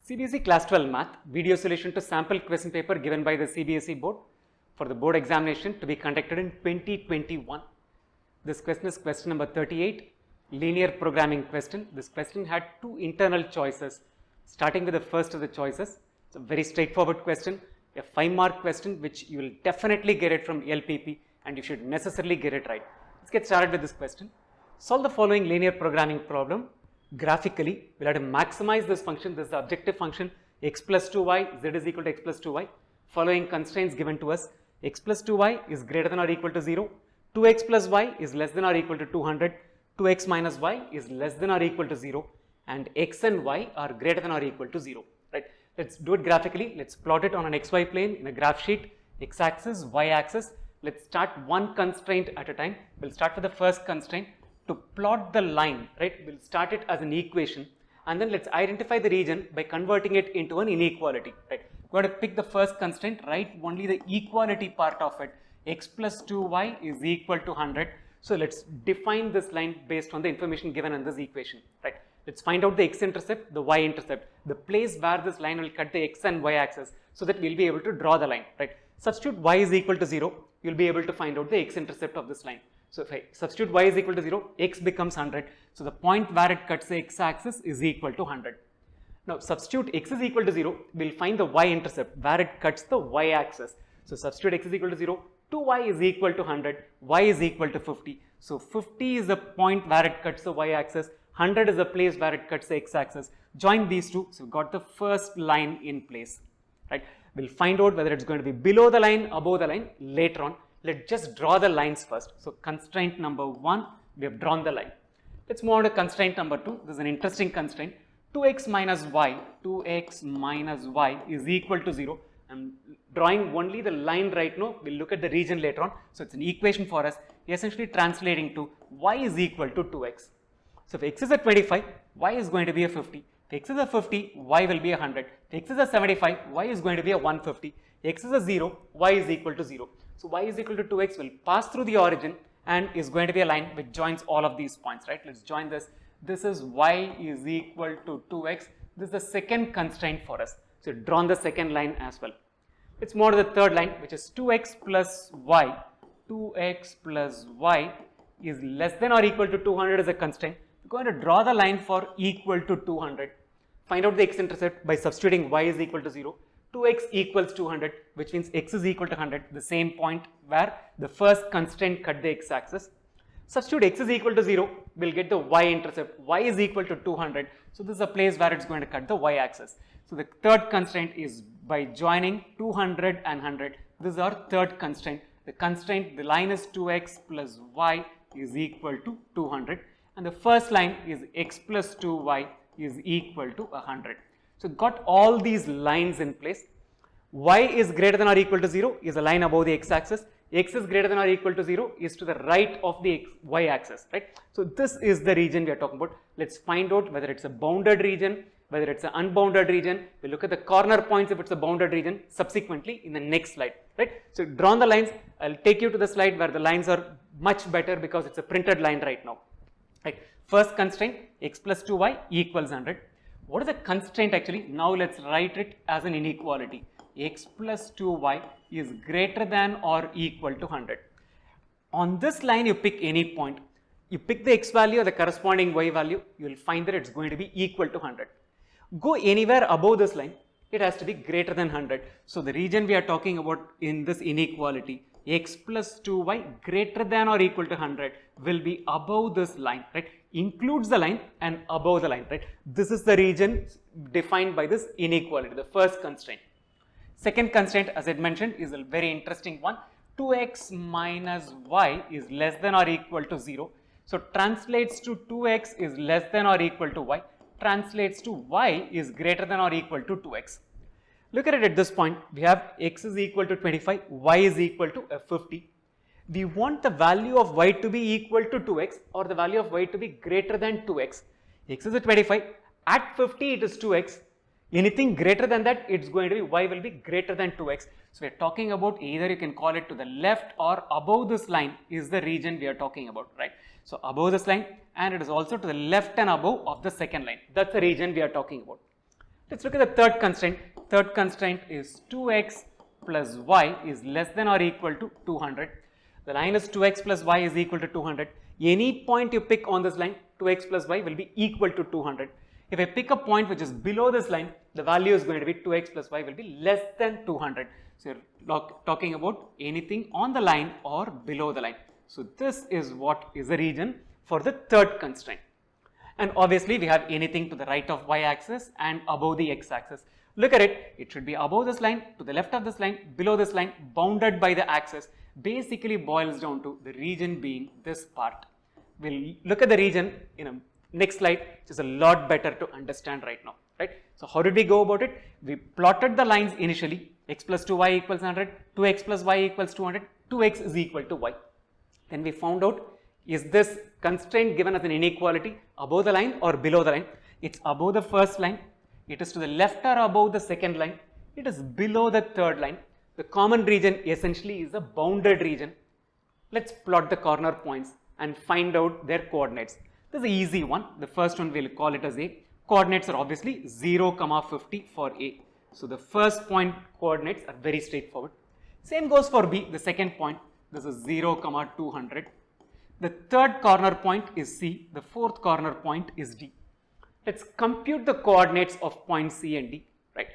CBSE Class 12 Math video solution to sample question paper given by the CBSE board for the board examination to be conducted in 2021. This question is question number 38, linear programming question. This question had two internal choices. Starting with the first of the choices, it's a very straightforward question, a 5-mark question which you will definitely get it from L.P.P and you should necessarily get it right. Let's get started with this question. Solve the following linear programming problem. Graphically, we'll have to maximize this function. This is the objective function, x plus 2y, z is equal to x plus 2y. Following constraints given to us, x plus 2y is greater than or equal to 0, 2x plus y is less than or equal to 200, 2x minus y is less than or equal to 0, and x and y are greater than or equal to 0. Right? Let's do it graphically. Let's plot it on an xy plane in a graph sheet, x-axis, y-axis. Let's start one constraint at a time. We'll start with the first constraint. To plot the line, right, we'll start it as an equation and then let's identify the region by converting it into an inequality, right. We're going to pick the first constraint, write only the equality part of it, x plus 2y is equal to 100. So let's define this line based on the information given in this equation, right. Let's find out the x-intercept, the y-intercept, the place where this line will cut the x and y axis so that we'll be able to draw the line, right. Substitute y is equal to 0, you'll be able to find out the x-intercept of this line. So if I substitute y is equal to 0, x becomes 100. So the point where it cuts the x-axis is equal to 100. Now substitute x is equal to 0, we'll find the y-intercept where it cuts the y-axis. So substitute x is equal to 0, 2y is equal to 100, y is equal to 50. So 50 is the point where it cuts the y-axis, 100 is the place where it cuts the x-axis. Join these two, so we've got the first line in place, right? We'll find out whether it's going to be below the line, above the line later on. Let's just draw the lines first. So constraint number 1, we have drawn the line. Let's move on to constraint number 2. This is an interesting constraint. 2x minus y is equal to 0. I'm drawing only the line right now. We'll look at the region later on. So it's an equation for us, essentially translating to y is equal to 2x. So if x is a 25, y is going to be a 50. If x is a 50, y will be a 100. If x is a 75, y is going to be a 150. X is a 0, y is equal to 0. So y is equal to 2x will pass through the origin and is going to be a line which joins all of these points, right? Let's join this. This is y is equal to 2x. This is the second constraint for us. So drawn the second line as well. Let's move on to the third line, which is 2x plus y. 2x plus y is less than or equal to 200 as a constraint. We're going to draw the line for equal to 200. Find out the x-intercept by substituting y is equal to 0. 2x equals 200, which means x is equal to 100, the same point where the first constraint cut the x-axis. Substitute x is equal to 0, we'll get the y-intercept, y is equal to 200, so this is a place where it's going to cut the y-axis. So the third constraint is by joining 200 and 100, this is our third constraint. The constraint, the line is 2x plus y is equal to 200, and the first line is x plus 2y is equal to 100. So got all these lines in place. Y is greater than or equal to 0 is a line above the x-axis. X is greater than or equal to 0 is to the right of the y-axis, right? So this is the region we are talking about. Let's find out whether it's a bounded region, whether it's an unbounded region. We'll look at the corner points if it's a bounded region subsequently in the next slide, right? So drawn the lines. I'll take you to the slide where the lines are much better because it's a printed line right now. Right? First constraint, x plus 2y equals 100. What is the constraint actually? Now let's write it as an inequality. X plus 2y is greater than or equal to 100. On this line you pick any point. You pick the x value or the corresponding y value, you will find that it's going to be equal to 100. Go anywhere above this line, it has to be greater than 100. So the region we are talking about in this inequality, x plus 2y greater than or equal to 100 will be above this line, right? Includes the line and above the line, right? This is the region defined by this inequality, the first constraint. Second constraint, as I mentioned, is a very interesting one. 2x minus y is less than or equal to 0. So translates to 2x is less than or equal to y. Translates to y is greater than or equal to 2x. Look at it at this point. We have x is equal to 25, y is equal to 50. We want the value of y to be equal to 2x or the value of y to be greater than 2x. X is a 25, at 50 it is 2x. Anything greater than that, it's going to be y will be greater than 2x. So we're talking about either you can call it to the left or above this line is the region we are talking about, right? So above this line and it is also to the left and above of the second line. That's the region we are talking about. Let's look at the third constraint. Third constraint is 2x plus y is less than or equal to 200. The line is 2x plus y is equal to 200. Any point you pick on this line, 2x plus y will be equal to 200. If I pick a point which is below this line, the value is going to be 2x plus y will be less than 200. So you're talking about anything on the line or below the line. So this is what is the region for the third constraint. And obviously we have anything to the right of y-axis and above the x-axis. Look at it, it should be above this line, to the left of this line, below this line, bounded by the axis. Basically boils down to the region being this part. We'll look at the region in a next slide, which is a lot better to understand right now, right? So how did we go about it? We plotted the lines initially, x plus 2y equals 100, 2x plus y equals 200, 2x is equal to y. Then we found out, is this constraint given as an inequality above the line or below the line? It's above the first line, it is to the left or above the second line, it is below the third line. The common region essentially is a bounded region. Let's plot the corner points and find out their coordinates. This is an easy one. The first one we'll call it as A. Coordinates are obviously 0, 50 for A. So the first point coordinates are very straightforward. Same goes for B, the second point. This is 0, 200. The third corner point is C. The fourth corner point is D. Let's compute the coordinates of point C and D. Right.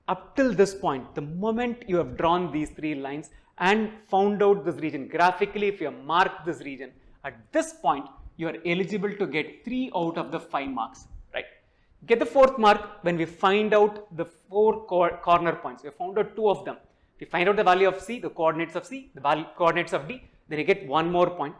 Up till this point, the moment you have drawn these three lines and found out this region graphically, if you have marked this region, at this point you are eligible to get 3 out of the 5 marks, right? Get the fourth mark when we find out the 4 corner points. We found out 2 of them. We find out the value of C, the coordinates of C, the coordinates of D, then you get 1 more point,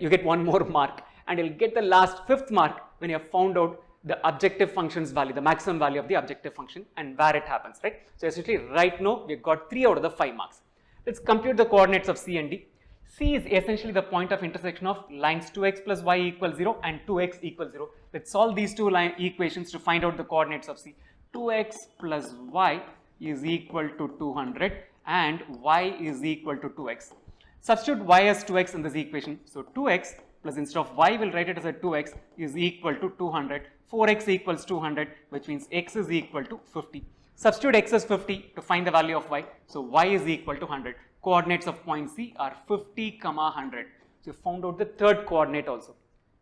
you get 1 more mark, and you'll get the last 5th mark when you have found out the objective function's value, the maximum value of the objective function and where it happens, right? So essentially right now we've got 3 out of the 5 marks. Let's compute the coordinates of C and D. C is essentially the point of intersection of lines 2x plus y equals 0 and 2x equals 0. Let's solve these two equations to find out the coordinates of C. 2x plus y is equal to 200 and y is equal to 2x. Substitute y as 2x in this equation. So 2x plus instead of y we'll write it as a 2x is equal to 200. 4x equals 200, which means x is equal to 50. Substitute x as 50 to find the value of y. So y is equal to 100. Coordinates of point C are 50, 100. So you found out the third coordinate also.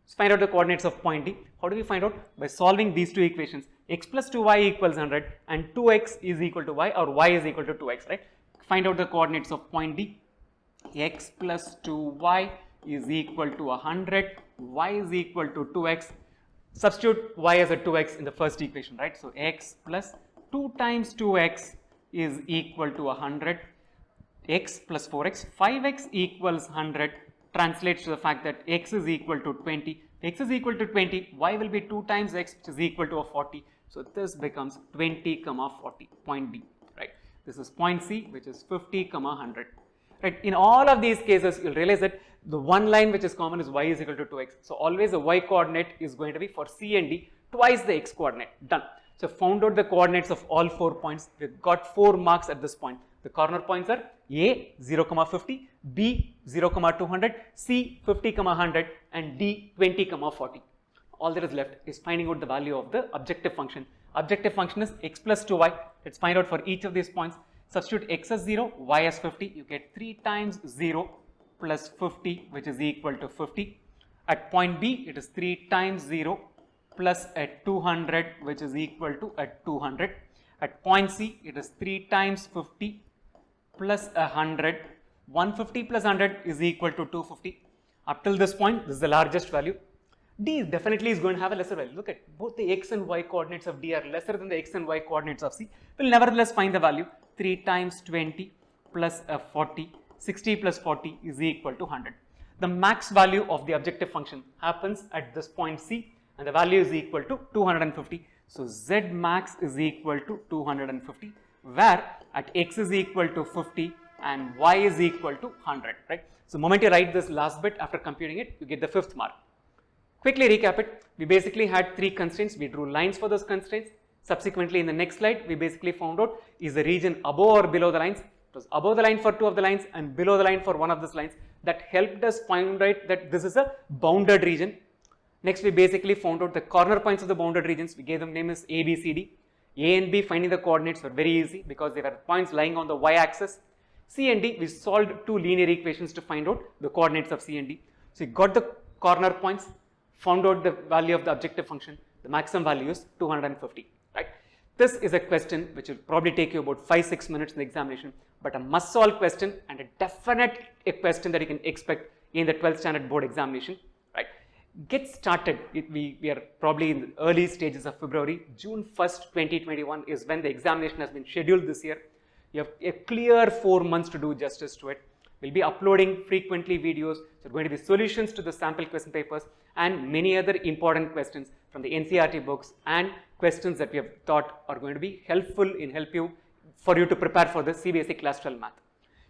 Let's find out the coordinates of point D. How do we find out? By solving these two equations. X plus 2y equals 100 and 2x is equal to y, or y is equal to 2x, right? Find out the coordinates of point D. X plus 2y is equal to 100, y is equal to 2x. Substitute y as a 2x in the first equation, right? So x plus 2 times 2x is equal to 100. X plus 4x, 5x equals 100 translates to the fact that x is equal to 20. X is equal to 20, y will be 2 times x, which is equal to a 40. So this becomes 20, 40, point B, right? This is point C, which is 50, 100. Right? In all of these cases, you'll realize that the one line which is common is y is equal to 2x. So always the y coordinate is going to be for C and D twice the x coordinate. Done. So found out the coordinates of all 4 points. We've got 4 marks at this point. The corner points are A 0, 50, B 0, 200, C 50, 100 and D 20, 40. All that is left is finding out the value of the objective function. Objective function is x plus 2y. Let's find out for each of these points. Substitute x as 0, y as 50. You get 3 times 0 plus 50, which is equal to 50. At point B, it is 3 times 0 plus a 200, which is equal to a 200. At point C, it is 3 times 50 plus 100. 150 plus 100 is equal to 250. Up till this point, this is the largest value. D definitely is going to have a lesser value. Look at both the x and y coordinates of D are lesser than the x and y coordinates of C. We'll nevertheless find the value. 3 times 20 plus 40, 60 plus 40 is equal to 100. The max value of the objective function happens at this point C and the value is equal to 250. So Z max is equal to 250, where at x is equal to 50 and y is equal to 100, right? So the moment you write this last bit after computing it, you get the 5th mark. Quickly recap it. We basically had 3 constraints. We drew lines for those constraints. Subsequently, in the next slide, we basically found out is the region above or below the lines. It was above the line for 2 of the lines and below the line for 1 of these lines. That helped us find out that this is a bounded region. Next, we basically found out the corner points of the bounded regions. We gave them name as A, B, C, D. A and B, finding the coordinates were very easy because they were points lying on the y-axis. C and D, we solved two linear equations to find out the coordinates of C and D. So we got the corner points, found out the value of the objective function. The maximum value is 250, right? This is a question which will probably take you about 5-6 minutes in the examination, but a must solve question and a definite question that you can expect in the 12th standard board examination, right? Get started. We are probably in the early stages of February. June 1st, 2021 is when the examination has been scheduled this year. You have a clear 4 months to do justice to it. We'll be uploading frequently videos. So going to be solutions to the sample question papers and many other important questions from the NCERT books and questions that we have thought are going to be helpful for you to prepare for the CBSE class 12 math.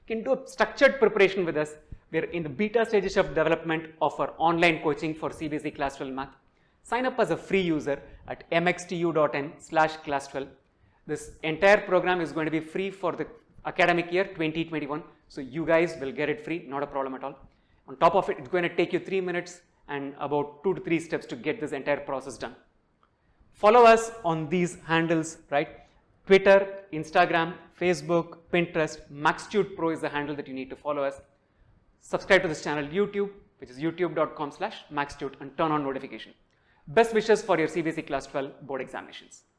You can do a structured preparation with us. We're in the beta stages of development of our online coaching for CBSE class 12 math. Sign up as a free user at mxtu.in/class12. This entire program is going to be free for the academic year 2021. So you guys will get it free, not a problem at all. On top of it, it's going to take you 3 minutes and about 2 to 3 steps to get this entire process done. Follow us on these handles, right? Twitter, Instagram, Facebook, Pinterest. Maxtute Pro is the handle that you need to follow us. Subscribe to this channel, YouTube, which is youtube.com/Maxtute, and turn on notification. Best wishes for your CBSE class 12 board examinations.